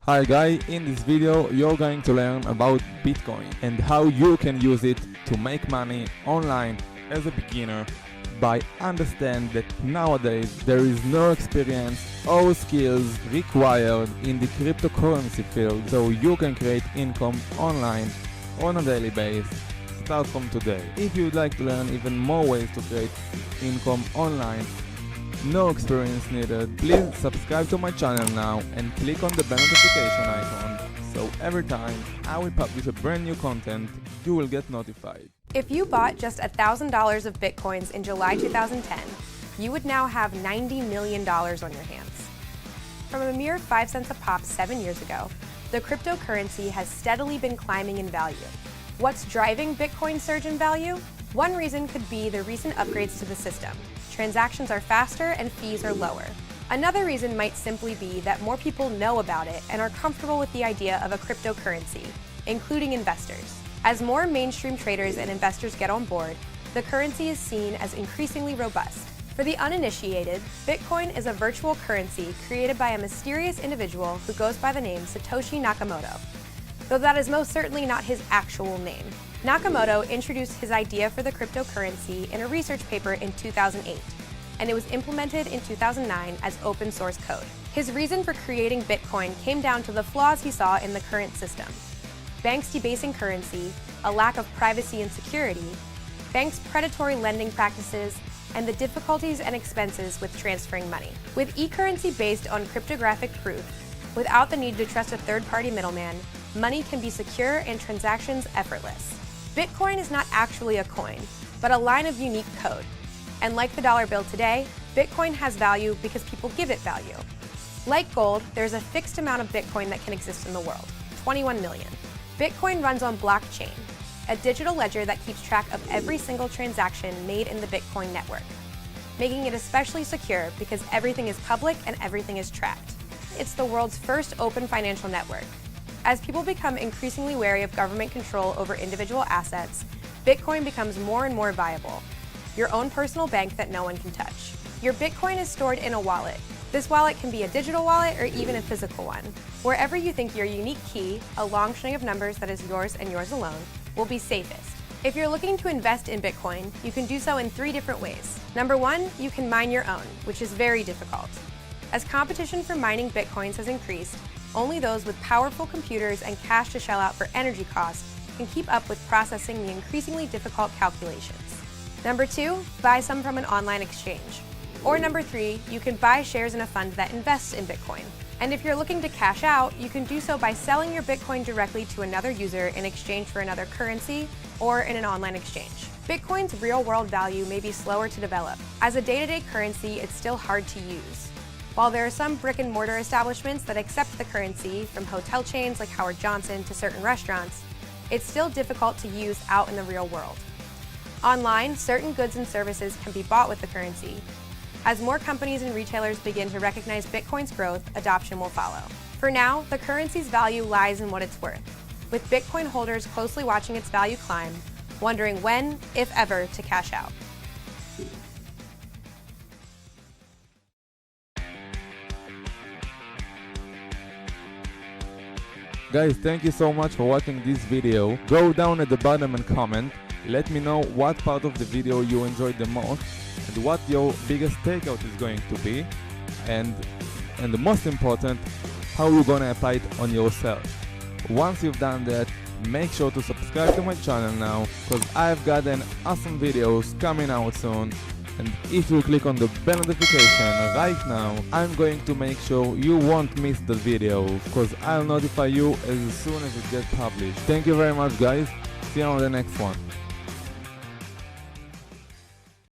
Hi guys, in this video you're going to learn about Bitcoin and how you can use it to make money online as a beginner by understand that nowadays there is no experience or skills required in the cryptocurrency field, so you can create income online on a daily basis. Start from today. If you'd like to learn even more ways to create income online, no experience needed, please subscribe to my channel now and click on the bell notification icon so every time I will publish a brand new content, you will get notified. If you bought just $1,000 of Bitcoins in July 2010, you would now have $90 million on your hands. From a mere 5 cents a pop 7 years ago, the cryptocurrency has steadily been climbing in value. What's driving Bitcoin's surge in value? One reason could be the recent upgrades to the system. Transactions are faster and fees are lower. Another reason might simply be that more people know about it and are comfortable with the idea of a cryptocurrency, including investors. As more mainstream traders and investors get on board, the currency is seen as increasingly robust. For the uninitiated, Bitcoin is a virtual currency created by a mysterious individual who goes by the name Satoshi Nakamoto, though that is most certainly not his actual name. Nakamoto introduced his idea for the cryptocurrency in a research paper in 2008, and it was implemented in 2009 as open source code. His reason for creating Bitcoin came down to the flaws he saw in the current system: banks debasing currency, a lack of privacy and security, banks' predatory lending practices, and the difficulties and expenses with transferring money. With e-currency based on cryptographic proof, without the need to trust a third-party middleman, money can be secure and transactions effortless. Bitcoin is not actually a coin, but a line of unique code. And like the dollar bill today, Bitcoin has value because people give it value. Like gold, there's a fixed amount of Bitcoin that can exist in the world, 21 million. Bitcoin runs on blockchain, a digital ledger that keeps track of every single transaction made in the Bitcoin network, making it especially secure because everything is public and everything is tracked. It's the world's first open financial network. As people become increasingly wary of government control over individual assets, Bitcoin becomes more and more viable. Your own personal bank that no one can touch. Your Bitcoin is stored in a wallet. This wallet can be a digital wallet or even a physical one. Wherever you think your unique key, a long string of numbers that is yours and yours alone, will be safest. If you're looking to invest in Bitcoin, you can do so in 3 different ways. Number 1, you can mine your own, which is very difficult. As competition for mining Bitcoins has increased, only those with powerful computers and cash to shell out for energy costs can keep up with processing the increasingly difficult calculations. Number 2, buy some from an online exchange. Or number 3, you can buy shares in a fund that invests in Bitcoin. And if you're looking to cash out, you can do so by selling your Bitcoin directly to another user in exchange for another currency or in an online exchange. Bitcoin's real-world value may be slower to develop. As a day-to-day currency, it's still hard to use. While there are some brick-and-mortar establishments that accept the currency, from hotel chains like Howard Johnson to certain restaurants, it's still difficult to use out in the real world. Online, certain goods and services can be bought with the currency. As more companies and retailers begin to recognize Bitcoin's growth, adoption will follow. For now, the currency's value lies in what it's worth, with Bitcoin holders closely watching its value climb, wondering when, if ever, to cash out. Guys, thank you so much for watching this video. Go down at the bottom and comment. Let me know what part of the video you enjoyed the most and what your biggest takeout is going to be, and the most important, how you're gonna apply it on yourself. Once you've done that, make sure to subscribe to my channel now, because I've got an awesome videos coming out soon. And if you click on the bell notification right now, I'm going to make sure you won't miss the video, because I'll notify you as soon as it gets published. Thank you very much guys, see you on the next one.